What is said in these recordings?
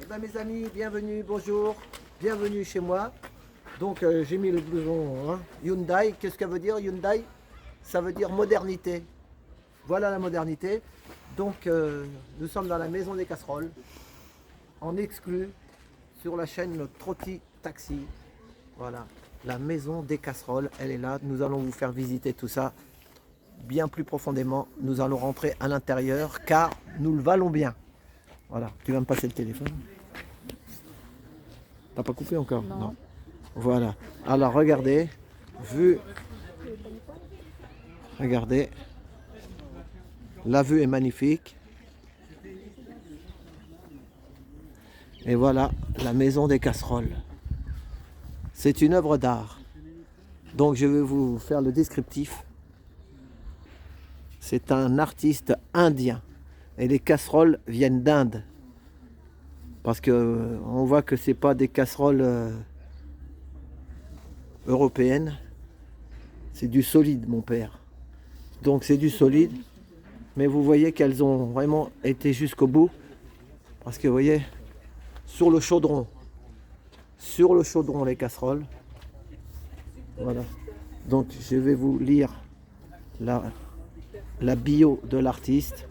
Eh ben, mes amis, bienvenue, bonjour, bienvenue chez moi. Donc j'ai mis le blouson hein, Hyundai. Qu'est-ce que ça veut dire Hyundai? Ça veut dire modernité. Voilà la modernité. Donc nous sommes dans la maison des casseroles, en exclu sur la chaîne Trotti Taxi. Voilà, la maison des casseroles, elle est là. Nous allons vous faire visiter tout ça bien plus profondément. Nous allons rentrer à l'intérieur car nous le valons bien. Voilà, tu vas me passer le téléphone. T'as pas coupé encore? Non. Voilà. Alors regardez, regardez, la vue est magnifique. Et voilà la maison des casseroles. C'est une œuvre d'art. Donc je vais vous faire le descriptif. C'est un artiste indien. Et les casseroles viennent d'Inde. Parce que on voit que c'est pas des casseroles européennes. C'est du solide, mon père. Donc c'est du solide. Mais vous voyez qu'elles ont vraiment été jusqu'au bout. Parce que vous voyez, sur le chaudron les casseroles. Voilà. Donc je vais vous lire la bio de l'artiste.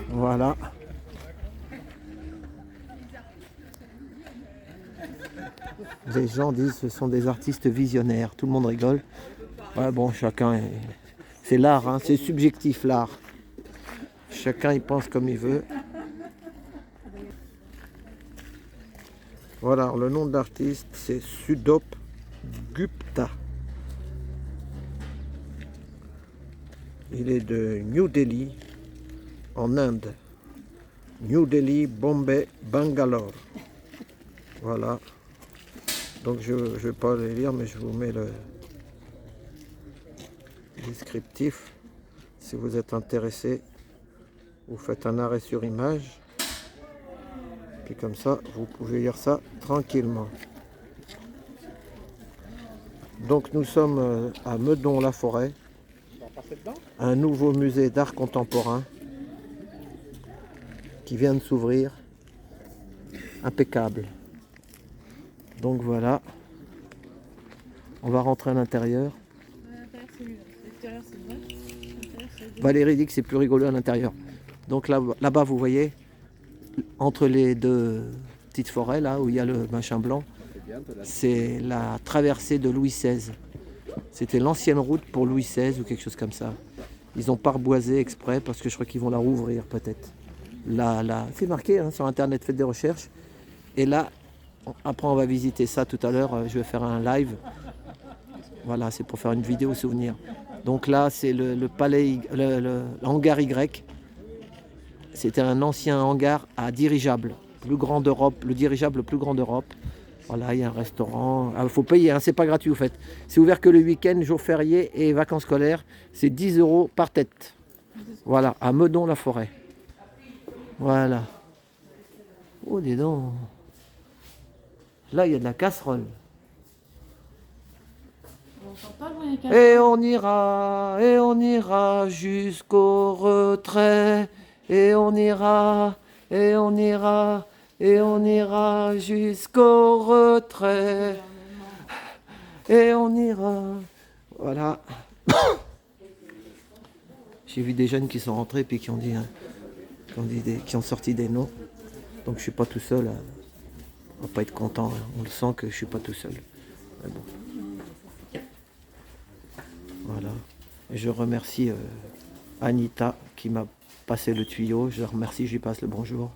Voilà. Les gens disent que ce sont des artistes visionnaires. Tout le monde rigole. Ouais, bon, chacun... C'est l'art, hein, c'est subjectif l'art. Chacun il pense comme il veut. Voilà, le nom de l'artiste c'est Sudop Gupta. Il est de New Delhi, en Inde. New Delhi, Bombay, Bangalore. Voilà. Donc je ne vais pas les lire, mais je vous mets le descriptif. Si vous êtes intéressé, vous faites un arrêt sur image. Puis comme ça, vous pouvez lire ça tranquillement. Donc nous sommes à Meudon-la-Forêt, un nouveau musée d'art contemporain qui vient de s'ouvrir. Impeccable. Donc voilà, on va rentrer à l'intérieur. Valérie dit que c'est plus rigolo à l'intérieur. Donc là-bas, vous voyez, entre les deux petites forêts, là où il y a le machin blanc, c'est la traversée de Louis XVI. C'était l'ancienne route pour Louis XVI ou quelque chose comme ça. Ils ont pas reboisé exprès parce que je crois qu'ils vont la rouvrir peut-être. Là, c'est marqué hein, sur internet, faites des recherches. Et là, après on va visiter ça tout à l'heure, je vais faire un live. Voilà, c'est pour faire une vidéo souvenir. Donc là, c'est le palais, le hangar Y. C'était un ancien hangar à dirigeable, plus grand d'Europe, le dirigeable le plus grand d'Europe. Voilà, il y a un restaurant. Il faut payer, hein, c'est pas gratuit au fait. C'est ouvert que le week-end, jour férié et vacances scolaires. C'est 10 € par tête. Voilà, à Meudon-la-Forêt. Voilà. Oh, dis donc. Là, il y a de la casserole. Et on ira jusqu'au retrait. Et on ira jusqu'au retrait. Et on ira. Voilà. J'ai vu des jeunes qui sont rentrés puis qui ont dit, hein, qui ont sorti des noms. Donc je suis pas tout seul. On va pas être content. Hein. On le sent que je suis pas tout seul. Mais bon. Voilà. Et je remercie Anita qui m'a passé le tuyau. Je la remercie, je lui passe le bonjour.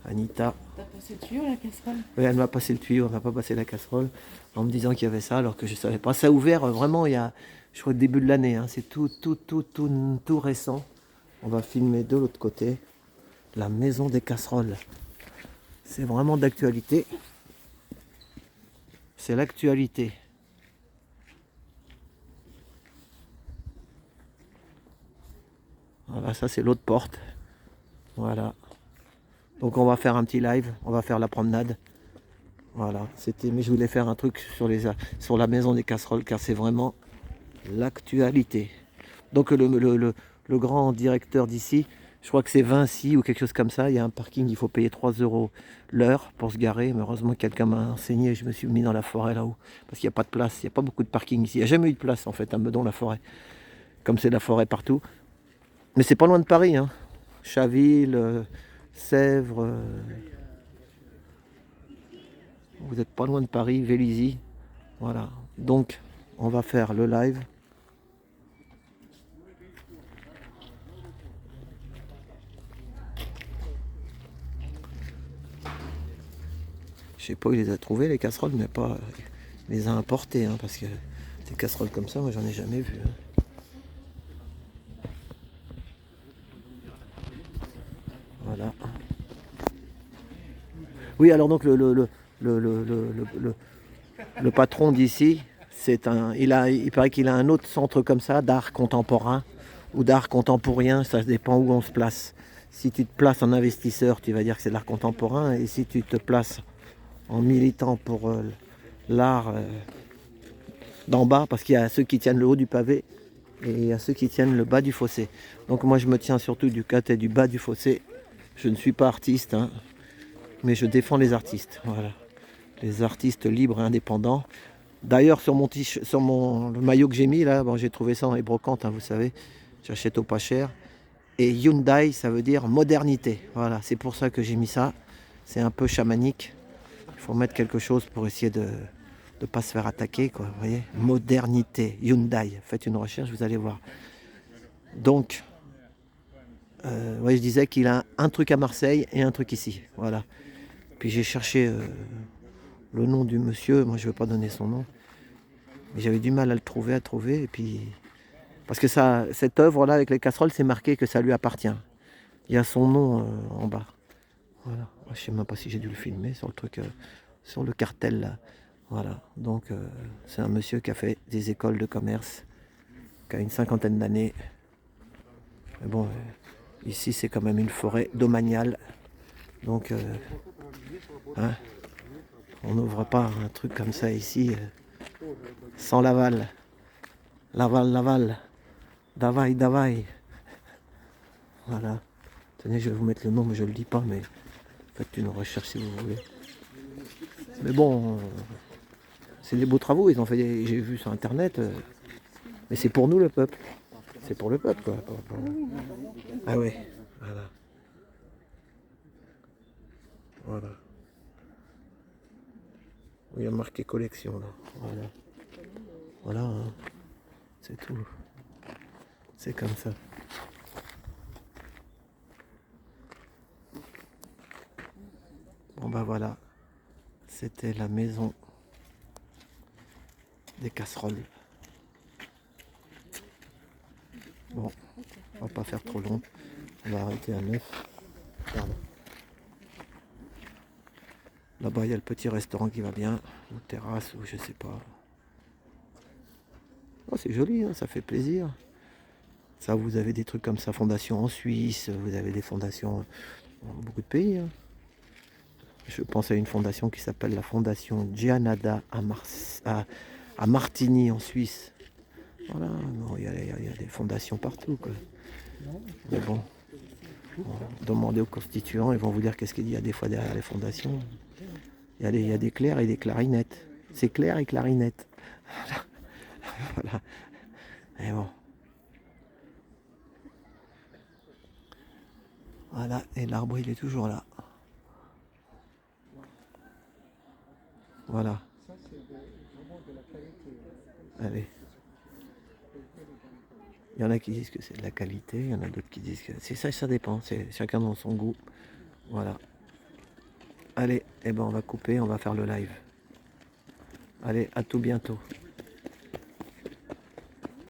Anita. T'as passé le tuyau, la casserole? Oui, elle m'a passé le tuyau, elle m'a pas passé la casserole en me disant qu'il y avait ça alors que je savais pas. Ça a ouvert vraiment il y a, je crois, le début de l'année. Hein. C'est tout récent. On va filmer de l'autre côté la maison des casseroles. C'est vraiment d'actualité. C'est l'actualité. Voilà, ça c'est l'autre porte. Voilà. Donc on va faire un petit live, on va faire la promenade. Voilà, mais je voulais faire un truc sur la maison des casseroles car c'est vraiment l'actualité. Donc le grand directeur d'ici, je crois que c'est Vinci ou quelque chose comme ça, il y a un parking, il faut payer 3 € l'heure pour se garer. Mais heureusement, quelqu'un m'a enseigné, je me suis mis dans la forêt là-haut, parce qu'il n'y a pas de place, il n'y a pas beaucoup de parking ici. Il n'y a jamais eu de place en fait à Meudon-la-Forêt, comme c'est de la forêt partout. Mais c'est pas loin de Paris, hein. Chaville, Sèvres, vous n'êtes pas loin de Paris, Vélizy. Voilà, donc on va faire le live. Je sais pas où il les a trouvés les casseroles, mais pas il les a importées, hein, parce que des casseroles comme ça, moi j'en ai jamais vu. Hein. Voilà. Oui, alors donc le patron d'ici, il paraît qu'il a un autre centre comme ça, d'art contemporain ou d'art contemporain, ça dépend où on se place. Si tu te places en investisseur, tu vas dire que c'est de l'art contemporain, et si tu te places en militant pour l'art d'en bas, parce qu'il y a ceux qui tiennent le haut du pavé et il y a ceux qui tiennent le bas du fossé. Donc moi je me tiens surtout du côté du bas du fossé. Je ne suis pas artiste, hein, mais je défends les artistes. Voilà. Les artistes libres et indépendants. D'ailleurs sur le maillot que j'ai mis là, bon, j'ai trouvé ça dans les brocantes, hein, vous savez, j'achète au pas cher. Et Hyundai, ça veut dire modernité. Voilà, c'est pour ça que j'ai mis ça. C'est un peu chamanique. Il faut mettre quelque chose pour essayer de ne pas se faire attaquer, quoi. Vous voyez, modernité, Hyundai. Faites une recherche, vous allez voir. Donc, ouais, je disais qu'il a un truc à Marseille et un truc ici. Voilà. Puis j'ai cherché le nom du monsieur. Moi, je ne veux pas donner son nom. Mais j'avais du mal à le trouver, Et puis, parce que ça, cette œuvre-là avec les casseroles, c'est marqué que ça lui appartient. Il y a son nom en bas. Voilà. Je ne sais même pas si j'ai dû le filmer sur le truc, sur le cartel là. Voilà. Donc c'est un monsieur qui a fait des écoles de commerce, qui a une 50aine d'années. Mais bon, ici c'est quand même une forêt domaniale. Donc hein, on n'ouvre pas un truc comme ça ici sans l'aval. L'aval. Davai. Voilà. Tenez, je vais vous mettre le nom, mais je ne le dis pas, mais faites une recherche si vous voulez. Mais bon, c'est des beaux travaux, ils ont fait j'ai vu sur internet, mais c'est pour nous le peuple. C'est pour le peuple quoi. Ah ouais, voilà. Voilà. Il y a marqué collection là. Voilà. Voilà, hein. C'est tout. C'est comme ça. Bon bah voilà. C'était la maison des casseroles. Bon, on va pas faire trop long. On va arrêter à 9. Regarde. Là-bas, il y a le petit restaurant qui va bien, ou terrasse, ou je sais pas. Oh, c'est joli, hein, ça fait plaisir. Ça, vous avez des trucs comme ça, fondation en Suisse, vous avez des fondations dans beaucoup de pays. Hein. Je pense à une fondation qui s'appelle la fondation Gianada à Martigny en Suisse. Voilà, il y a des fondations partout, quoi. Mais bon, demandez aux constituants, ils vont vous dire qu'est-ce qu'il y a des fois derrière les fondations. Il y a des clairs et des clarinettes. C'est clair et clarinette. Voilà. Et bon. Voilà, et l'arbre il est toujours là. Voilà. Allez. Il y en a qui disent que c'est de la qualité, il y en a d'autres qui disent que c'est ça, ça dépend, c'est chacun dans son goût. Voilà. Allez, eh ben on va couper, on va faire le live. Allez, à tout bientôt.